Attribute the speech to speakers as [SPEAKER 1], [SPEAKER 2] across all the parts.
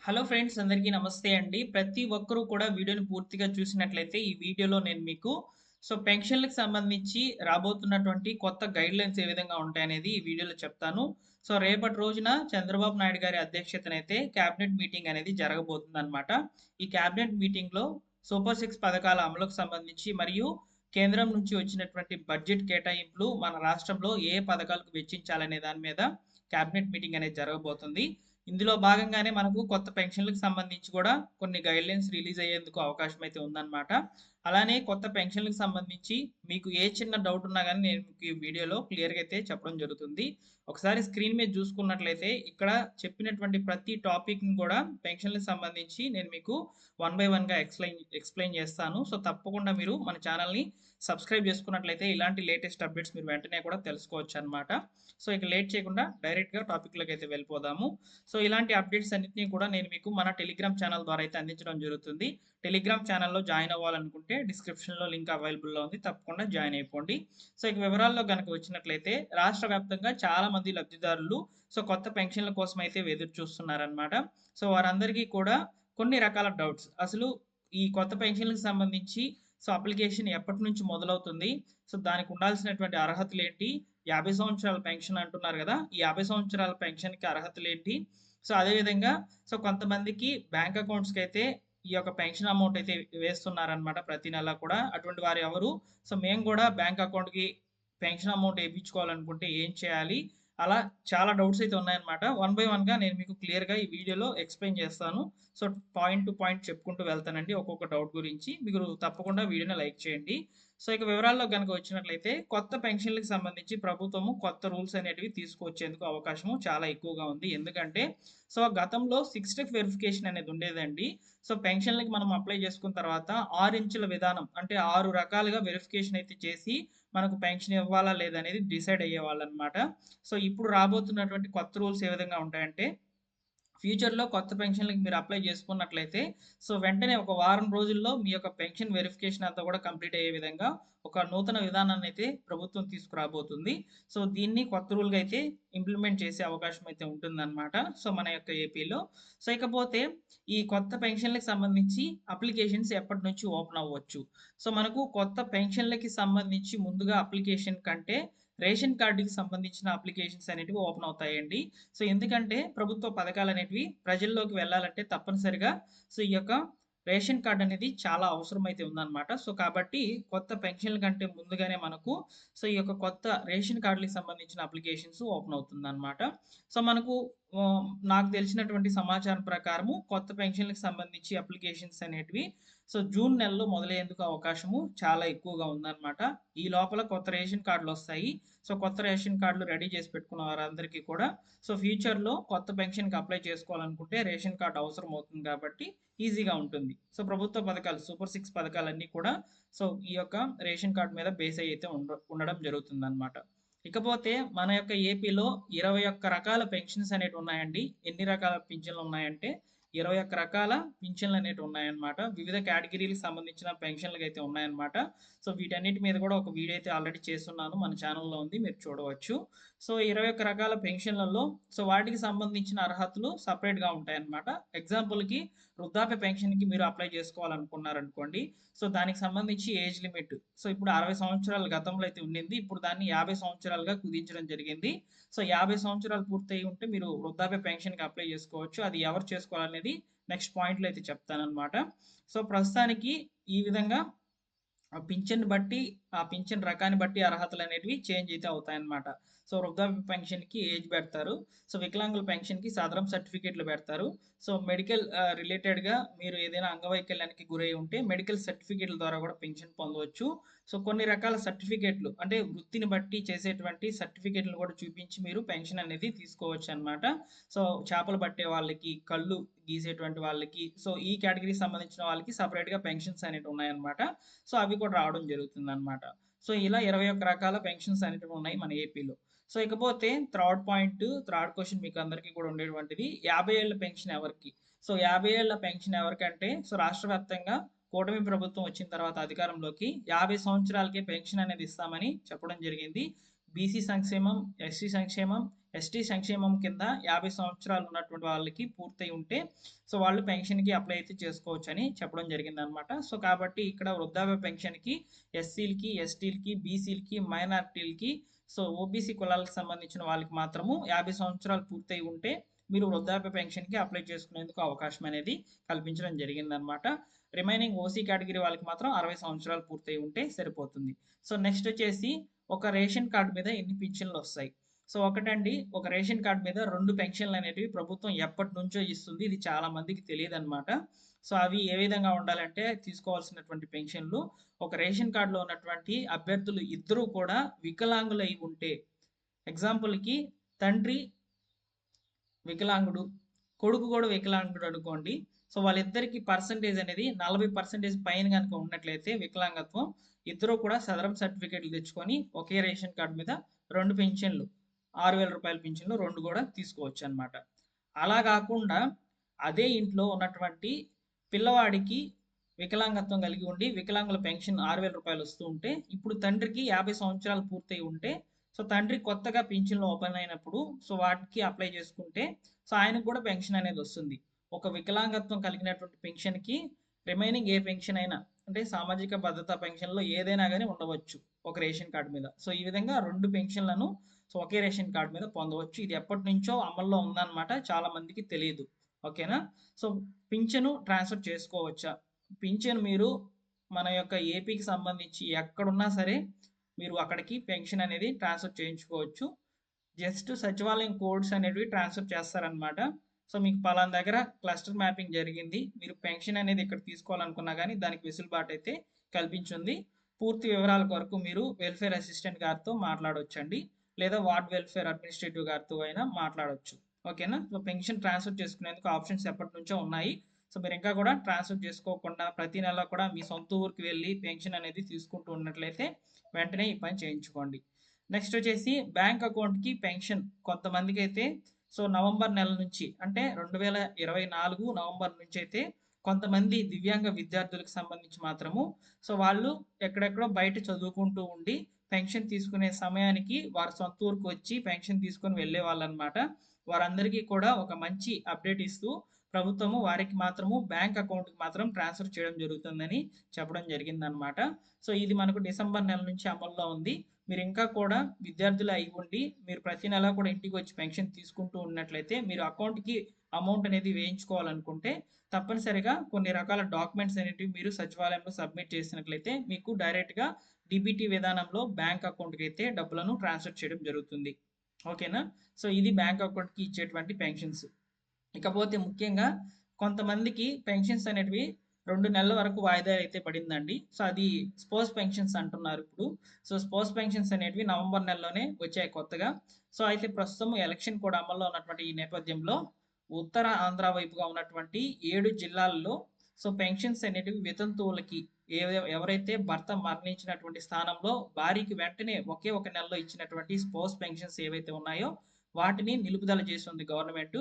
[SPEAKER 1] Hello friends అందరికీ నమస్తే అండి. ప్రతి ఒక్కరు కూడా వీడియోని పూర్తిగా చూసినట్లయితే ఈ వీడియోలో నేను మీకు పెన్షన్‌లకి సంబంధించి రాబోతున్నటువంటి కొత్త గైడ్‌లైన్స్ ఏ విధంగా ఉంటాయనేది ఈ వీడియోలో చెప్తాను. రేపటి రోజున చంద్రబాబు నాయుడు గారి అధ్యక్షతనైతే క్యాబినెట్ మీటింగ్ అనేది జరగబోతుందనమాట. ఈ క్యాబినెట్ మీటింగ్‌లో సూపర్ సిక్స్ పథకాల అమలుకు సంబంధించి మరియు కేంద్రం నుంచి వచ్చినటువంటి బడ్జెట్ కేటాయింపులు మన రాష్ట్రంలో ఏ పథకాలకు వెచ్చించాలనే దాని మీద క్యాబినెట్ మీటింగ్ అనేది జరగబోతుంది. ఇందులో భాగంగానే మనకు కొత్త పెన్షన్‌లకు సంబంధించి కూడా కొన్ని గైడ్‌లైన్స్ రిలీజ్ అయ్యేందుకు అవకాశం అయితే ఉందన్నమాట. అలానే కొత్త పెన్షన్‌లకు సంబంధించి మీకు ఏ చిన్న డౌట్ ఉన్నా గాని నేను మీకు ఈ వీడియోలో క్లియర్‌గా అయితే చెప్పడం జరుగుతుంది. ఒకసారి స్క్రీన్ మీద చూసుకున్నట్లయితే ఇక్కడ చెప్పినటువంటి ప్రతి టాపిక్‌ని కూడా పెన్షన్‌లకు సంబంధించి నేను మీకు వన్ బై వన్‌గా ఎక్స్‌ప్లెయిన్ చేస్తాను. తప్పకుండా మీరు మన ఛానెల్‌ని సబ్స్క్రైబ్ చేసుకున్నట్లయితే ఇలాంటి లేటెస్ట్ అప్డేట్స్ మీరు వెంటనే కూడా తెలుసుకోవచ్చనమాట. ఇక లేట్ చేయకుండా డైరెక్ట్‌గా టాపిక్‌లోకి అయితే వెళ్ళిపోదాము. ఇలాంటి అప్డేట్స్ అన్నిటిని కూడా నేను మీకు మన టెలిగ్రామ్ ఛానల్ ద్వారా అయితే అందించడం జరుగుతుంది. టెలిగ్రామ్ ఛానల్‌లో జాయిన్ అవ్వాలనుకుంటే డిస్క్రిప్షన్‌లో లింక్ అవైలబుల్‌లో ఉంది. తప్పకుండా జాయిన్ అయిపోండి. ఇక వివరాల్లో గనక వచ్చినట్లయితే రాష్ట్ర వ్యాప్తంగా చాలా మంది లబ్ధిదారులు కొత్త పెన్షన్‌ల కోసం అయితే ఎదురు చూస్తున్నారనమాట. వారందరికీ కూడా కొన్ని రకాల డౌట్స్. అసలు ఈ కొత్త పెన్షన్‌లకి సంబంధించి అప్లికేషన్ ఎప్పటి నుంచి మొదలవుతుంది? దానికి ఉండాల్సినటువంటి అర్హతలేంటి? 50 సంవత్సరాల పెన్షన్ అంటున్నారు గదా! ఈ 50 సంవత్సరాల పెన్షన్‌కి అర్హతలేంటి? అదే విధంగా కొంతమందికి బ్యాంక్ అకౌంట్స్‌కైతే ఈ యొక్క పెన్షన్ అమౌంట్ అయితే వేస్తున్నారనమాట ప్రతి నెల కూడా. అటువంటి వారు ఎవరు? మేము గూడా బ్యాంక్ అకౌంట్‌కి పెన్షన్ అమౌంట్ ఏపించుకోవాలనుకుంటే ఏం చేయాలి? అలా చాలా డౌట్స్ అయితే ఉన్నాయన్నమాట. వన్ బై వన్‌గా నేను మీకు క్లియర్‌గా ఈ వీడియోలో ఎక్స్‌ప్లెయిన్ చేస్తాను. పాయింట్ టు పాయింట్ చెప్పుకుంటూ వెళ్తానండి ఒక్కొక్క డౌట్ గురించి. మీరు తప్పకుండా వీడియోని లైక్ చేయండి. ఇక వివరాల్లో గనక వచ్చినట్లయితే కొత్త పెన్షన్‌లకి సంబంధించి ప్రభుత్వము కొత్త రూల్స్ అనేటివి తీసుకొచ్చేందుకు అవకాశము చాలా ఎక్కువగా ఉంది. ఎందుకంటే గతంలో 6 స్టెప్ వెరిఫికేషన్ అనేది ఉండేదండి. పెన్షన్‌లకి మనం అప్లై చేసుకున్న తర్వాత 6 ఇంచుల విధానం అంటే 6 రకాలుగా వెరిఫికేషన్ అయితే చేసి మనకు పెన్షన్ ఇవ్వాలా లేదా అనేది డిసైడ్ అయ్యేవాళ్ళనమాట. ఇప్పుడు రాబోతున్నటువంటి కొత్త రూల్స్ ఏ విధంగా ఉంటాయంటే ఫ్యూచర్‌లో కొత్త పెన్షన్‌లకి మీరు అప్లై చేసుకున్నట్లయితే, వెంటనే ఒక వారం రోజుల్లో మీ యొక్క పెన్షన్ వెరిఫికేషన్ అంతా కూడా కంప్లీట్ అయ్యే విధంగా ఒక నూతన విధానాన్నయితే ప్రభుత్వం తీసుకురాబోతుంది. దీన్ని కొత్త రూల్‌గా అయితే ఇంప్లిమెంట్ చేసే అవకాశం అయితే ఉంటుందన్నమాట. మన యొక్క ఏపీలో. ఇకపోతే ఈ కొత్త పెన్షన్‌లకి సంబంధించి అప్లికేషన్స్ ఎప్పటినుంచి ఓపెన్ అవ్వచ్చు. మనకు కొత్త పెన్షన్‌లకి సంబంధించి ముందుగా అప్లికేషన్ కంటే రేషన్ కార్డ్‌కి సంబంధించిన అప్లికేషన్స్ అనేటివి ఓపెన్ అవుతాయండి. ఎందుకంటే ప్రభుత్వ పథకాలనేటివి ప్రజల్లోకి వెళ్ళాలంటే తప్పనిసరిగా ఈ యొక్క రేషన్ కార్డ్ అనేది చాలా అవసరమైతే ఉందన్నమాట. కాబట్టి కొత్త పెన్షన్‌ల కంటే ముందుగానే మనకు ఈ యొక్క కొత్త రేషన్ కార్డ్‌లకి సంబంధించిన అప్లికేషన్స్ ఓపెన్ అవుతుందన్నమాట. మనకు నాకు తెలిసినటువంటి సమాచారం ప్రకారము కొత్త పెన్షన్‌లకి సంబంధించి అప్లికేషన్స్ అనేటివి జూన్ నెలలో మొదలయ్యేందుకు అవకాశము చాలా ఎక్కువగా ఉందన్నమాట. ఈ లోపల కొత్త రేషన్ కార్డులొస్తాయి. కొత్త రేషన్ కార్డులు రెడీ చేసి పెట్టుకున్న వారందరికీ కూడా ఫ్యూచర్‌లో కొత్త పెన్షన్‌కి అప్లై చేసుకోవాలనుకుంటే రేషన్ కార్డ్ అవసరం అవుతుంది కాబట్టి ఈజీగా ఉంటుంది. ప్రభుత్వ పథకాలు సూపర్ సిక్స్ పథకాలన్నీ కూడా ఈ యొక్క రేషన్ కార్డ్ మీద బేస్ అయ్యి అయితే ఉండడం జరుగుతుందన్నమాట. ఇకపోతే మన యొక్క ఏపీలో 21 రకాల పెన్షన్స్ అనేటివి ఉన్నాయండి. ఎన్ని రకాల పింఛన్లు ఉన్నాయంటే 21 రకాల పింఛన్లు అనేటివి ఉన్నాయన్నమాట. వివిధ కేటగిరీలకు సంబంధించిన పెన్షన్‌లకైతే ఉన్నాయన్నమాట. వీటన్నిటి మీద కూడా ఒక వీడియో అయితే ఆల్రెడీ చేసున్నాను. మన ఛానెల్‌లో ఉంది. మీరు చూడవచ్చు. 21 రకాల పెన్షన్‌లలో వాటికి సంబంధించిన అర్హతలు సెపరేట్‌గా ఉంటాయన్నమాట. ఎగ్జాంపుల్‌కి వృద్ధాప్య పెన్షన్‌కి మీరు అప్లై చేసుకోవాలనుకున్నారనుకోండి. దానికి సంబంధించి ఏజ్ లిమిట్ ఇప్పుడు 60 సంవత్సరాలు గతంలో అయితే ఉండింది. ఇప్పుడు దాన్ని 50 సంవత్సరాలుగా కుదించడం జరిగింది. 50 సంవత్సరాలు పూర్తయి ఉంటే మీరు వృద్ధాప్య పెన్షన్‌కి అప్లై చేసుకోవచ్చు. అది ఎవరు చేసుకోవాలనేది నెక్స్ట్ పాయింట్‌లో అయితే చెప్తానన్నమాట. ప్రస్తుతానికి ఈ విధంగా పింఛన్ బట్టి, ఆ పింఛన్ రకాన్ని బట్టి అర్హతలనేటివి చేంజ్ అయితే అవుతాయన్నమాట. వృద్ధాప్య పెన్షన్‌కి ఏజ్ పెడతారు. వికలాంగుల పెన్షన్‌కి సదరం సర్టిఫికేట్‌లు పెడతారు. మెడికల్ రిలేటెడ్‌గా మీరు ఏదైనా అంగవైకల్యానికి గురై ఉంటే మెడికల్ సర్టిఫికేట్‌ల ద్వారా కూడా పెన్షన్ పొందవచ్చు. కొన్ని రకాల సర్టిఫికేట్‌లు అంటే వృత్తిని బట్టి చేసేటువంటి సర్టిఫికేట్‌లు కూడా చూపించి మీరు పెన్షన్ అనేది తీసుకోవచ్చన్నమాట. చేపలు పట్టే వాళ్ళకి, కళ్ళు గీసేటువంటి వాళ్ళకి, ఈ కేటగిరీకి సంబంధించిన వాళ్ళకి సెపరేట్‌గా పెన్షన్స్ అనేటివి ఉన్నాయన్నమాట. అవి కూడా రావడం జరుగుతుందనమాట. ఇలా 21 రకాల పెన్షన్స్ అనేటివి ఉన్నాయి మన ఏపీలో. ఇకపోతే థర్డ్ క్వెషన్ మీకు అందరికీ కూడా ఉండేటువంటిది 50 ఏళ్ల పెన్షన్ ఎవరికి? 50 ఏళ్ల పెన్షన్ ఎవరికంటే రాష్ట్ర వ్యాప్తంగా కూటమి ప్రభుత్వం వచ్చిన తర్వాత అధికారంలోకి 50 సంవత్సరాలకే పెన్షన్ అనేది ఇస్తామని చెప్పడం జరిగింది. బీసీ సంక్షేమం, ఎస్సీ సంక్షేమం, ఎస్టీ సంక్షేమం కింద 50 సంవత్సరాలు ఉన్నటువంటి వాళ్ళకి పూర్తయి ఉంటే సో వాళ్ళు పెన్షన్కి అప్లై అయితే చేసుకోవచ్చు అని చెప్పడం జరిగిందనమాట. సో కాబట్టి ఇక్కడ వృద్ధాప్య పెన్షన్కి ఎస్సీలకి, ఎస్టీలకి, బీసీలకి, మైనారిటీలకి, సో ఓబీసీ కులాలకు సంబంధించిన వాళ్ళకి మాత్రము 50 సంవత్సరాలు పూర్తయి ఉంటే మీరు వృద్ధాప్య పెన్షన్కి అప్లై చేసుకునేందుకు అవకాశం అనేది కల్పించడం జరిగిందనమాట. రిమైనింగ్ ఓసీ కేటగిరీ వాళ్ళకి మాత్రం 60 సంవత్సరాలు పూర్తయి ఉంటే సరిపోతుంది. సో నెక్స్ట్ వచ్చేసి ఒక రేషన్ కార్డు మీద ఎన్ని పింఛన్లు వస్తాయి. సో ఒకటండి, ఒక రేషన్ కార్డు మీద 2 పెన్షన్లు అనేటివి ప్రభుత్వం ఎప్పటి నుంచో ఇస్తుంది. ఇది చాలా మందికి తెలియదు అనమాట. సో అవి ఏ విధంగా ఉండాలంటే తీసుకోవాల్సినటువంటి పెన్షన్లు, ఒక రేషన్ కార్డులో ఉన్నటువంటి అభ్యర్థులు ఇద్దరూ కూడా వికలాంగులు అయి ఉంటే, ఎగ్జాంపుల్కి తండ్రి వికలాంగుడు, కొడుకు కూడా వికలాంగుడు అనుకోండి. సో వాళ్ళిద్దరికి పర్సంటేజ్ అనేది 40% పైన కనుక ఉన్నట్లయితే వికలాంగత్వం, ఇద్దరు కూడా సదరం సర్టిఫికేట్లు తెచ్చుకొని ఒకే రేషన్ కార్డు మీద 2 పెన్షన్లు, 6,000 రూపాయల పెన్షన్లు 2 కూడా తీసుకోవచ్చు అనమాట. అలా కాకుండా అదే ఇంట్లో ఉన్నటువంటి పిల్లవాడికి వికలాంగత్వం కలిగి ఉండి వికలాంగుల పెన్షన్ 6,000 రూపాయలు వస్తూ ఉంటే, ఇప్పుడు తండ్రికి 50 సంవత్సరాలు పూర్తయి ఉంటే, సో తండ్రి కొత్తగా పింఛన్లు ఓపెన్ అయినప్పుడు సో వాటికి అప్లై చేసుకుంటే సో ఆయనకు కూడా పెన్షన్ అనేది వస్తుంది. ఒక వికలాంగత్వం కలిగినటువంటి పెన్షన్కి రిమైనింగ్ ఏ పెన్షన్ అయినా, అంటే సామాజిక భద్రతా పెన్షన్లో ఏదైనా కానీ ఉండవచ్చు ఒక రేషన్ కార్డు మీద. సో ఈ విధంగా 2 పెన్షన్లను సో ఒకే రేషన్ కార్డు మీద పొందవచ్చు. ఇది ఎప్పటి నుంచో అమల్లో ఉందన్నమాట, చాలా మందికి తెలియదు. ఓకేనా. సో పింఛను ట్రాన్స్ఫర్ చేసుకోవచ్చా? పింఛను మీరు మన యొక్క ఏపీకి సంబంధించి ఎక్కడున్నా సరే మీరు అక్కడికి పెన్షన్ అనేది ట్రాన్స్ఫర్ చేయించుకోవచ్చు. జస్ట్ సచివాలయం కోడ్స్ అనేవి ట్రాన్స్ఫర్ చేస్తారనమాట. సో మీకు పలానా దగ్గర క్లస్టర్ మ్యాపింగ్ జరిగింది, మీరు పెన్షన్ అనేది ఇక్కడ తీసుకోవాలనుకున్నా కానీ దానికి వెసులుబాటు అయితే కల్పించింది. పూర్తి వివరాల కొరకు మీరు వెల్ఫేర్ అసిస్టెంట్ గారితో మాట్లాడవచ్చండి, లేదా వార్డ్ వెల్ఫేర్ అడ్మినిస్ట్రేటివ్ గారితో అయినా మాట్లాడవచ్చు. ఓకేనా. సో పెన్షన్ ట్రాన్స్ఫర్ చేసుకునేందుకు ఆప్షన్స్ ఎప్పటి నుంచో ఉన్నాయి. సో మీరు ఇంకా కూడా ట్రాన్స్ఫర్ చేసుకోకుండా ప్రతి నెల కూడా మీ సొంత ఊరికి వెళ్ళి పెన్షన్ అనేది తీసుకుంటూ ఉన్నట్లయితే వెంటనే ఈ పని చేయించుకోండి. నెక్స్ట్ వచ్చేసి బ్యాంక్ అకౌంట్కి పెన్షన్ కొంతమందికి అయితే సో నవంబర్ నెల నుంచి, అంటే 2024 నవంబర్ నుంచి అయితే కొంతమంది దివ్యాంగ విద్యార్థులకు సంబంధించి మాత్రము సో వాళ్ళు ఎక్కడెక్కడో బయట చదువుకుంటూ ఉండి పెన్షన్ తీసుకునే సమయానికి వారి సొంత ఊరికి వచ్చి పెన్షన్ తీసుకొని వెళ్ళే వాళ్ళు అనమాట. వారందరికీ కూడా ఒక మంచి అప్డేట్ ఇస్తూ ప్రభుత్వము వారికి మాత్రము బ్యాంక్ అకౌంట్కి మాత్రం ట్రాన్స్ఫర్ చేయడం జరుగుతుందని చెప్పడం జరిగిందనమాట. సో ఇది మనకు డిసెంబర్ నెల నుంచి అమల్లో ఉంది. మీరు ఇంకా కూడా విద్యార్థులు అయి ఉండి మీరు ప్రతి నెల కూడా ఇంటికి వచ్చి పెన్షన్ తీసుకుంటూ ఉన్నట్లయితే మీరు అకౌంట్కి అమౌంట్ అనేది వేయించుకోవాలనుకుంటే తప్పనిసరిగా కొన్ని రకాల డాక్యుమెంట్స్ అనేటివి మీరు సచివాలయంలో సబ్మిట్ చేసినట్లయితే మీకు డైరెక్ట్గా డిబిటీ విధానంలో బ్యాంక్ అకౌంట్కి అయితే డబ్బులను ట్రాన్స్ఫర్ చేయడం జరుగుతుంది. ఓకేనా. సో ఇది బ్యాంక్ అకౌంట్కి ఇచ్చేటువంటి పెన్షన్స్. ఇకపోతే ముఖ్యంగా కొంతమందికి పెన్షన్స్ అనేటివి 2 నెలల వరకు వాయిదా అయితే పడిందండి. సో అది స్పోర్ట్స్ పెన్షన్స్ అంటున్నారు ఇప్పుడు. సో స్పోర్ట్స్ పెన్షన్స్ అనేటివి నవంబర్ నెలలోనే వచ్చాయి కొత్తగా. సో అయితే ప్రస్తుతం ఎలక్షన్ కూడా అమల్లో ఉన్నటువంటి ఈ నేపథ్యంలో ఉత్తర ఆంధ్ర వైపుగా ఉన్నటువంటి 7 జిల్లాల్లో సో పెన్షన్స్ అనేటివి వితంతువులకి ఎవరైతే భర్త మరణించినటువంటి స్థానంలో భార్యకి వెంటనే ఒకే ఒక నెలలో ఇచ్చినటువంటి స్పోర్ట్స్ పెన్షన్స్ ఏవైతే ఉన్నాయో వాటిని నిలుపుదల చేస్తుంది గవర్నమెంట్.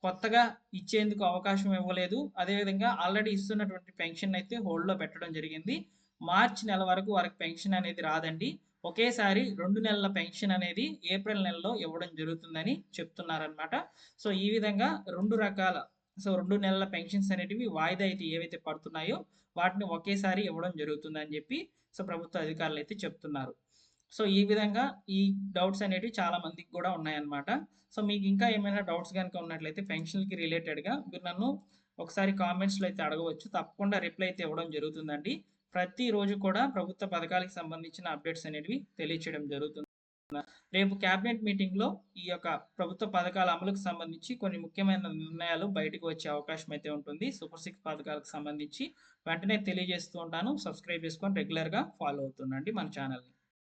[SPEAKER 1] కొత్తగా ఇచ్చేందుకు అవకాశం ఇవ్వలేదు. అదేవిధంగా ఆల్రెడీ ఇస్తున్నటువంటి పెన్షన్ అయితే హోల్డ్లో పెట్టడం జరిగింది. మార్చి నెల వరకు వారికి పెన్షన్ అనేది రాదండి. ఒకేసారి 2 నెలల పెన్షన్ అనేది ఏప్రిల్ నెలలో ఇవ్వడం జరుగుతుందని చెప్తున్నారనమాట. సో ఈ విధంగా 2 రకాల 2 నెలల పెన్షన్స్ అనేటివి వాయిదా అయితే ఏవైతే పడుతున్నాయో వాటిని ఒకేసారి ఇవ్వడం జరుగుతుందని చెప్పి సో ప్రభుత్వ అధికారులు అయితే చెప్తున్నారు. సో ఈ విధంగా ఈ డౌట్స్ అనేటివి చాలా మందికి కూడా ఉన్నాయన్నమాట. సో మీకు ఇంకా ఏమైనా డౌట్స్ కనుక ఉన్నట్లయితే పెన్షన్‌కి రిలేటెడ్‌గా మీరు నన్ను ఒకసారి కామెంట్స్‌లో అయితే అడగవచ్చు. తప్పకుండా రిప్లై అయితే ఇవ్వడం జరుగుతుందండి. ప్రతిరోజు కూడా ప్రభుత్వ పథకాలకు సంబంధించిన అప్డేట్స్ అనేటివి తెలియచేయడం జరుగుతుంది. రేపు క్యాబినెట్ మీటింగ్‌లో ఈ యొక్క ప్రభుత్వ పథకాల అమలుకు సంబంధించి కొన్ని ముఖ్యమైన నిర్ణయాలు బయటకు వచ్చే అవకాశం అయితే ఉంటుంది. సూపర్ 6 పథకాలకు సంబంధించి వెంటనే తెలియజేస్తూ ఉంటాను. సబ్స్క్రైబ్ చేసుకొని రెగ్యులర్‌గా ఫాలో అవుతుండండి మన ఛానల్‌ని.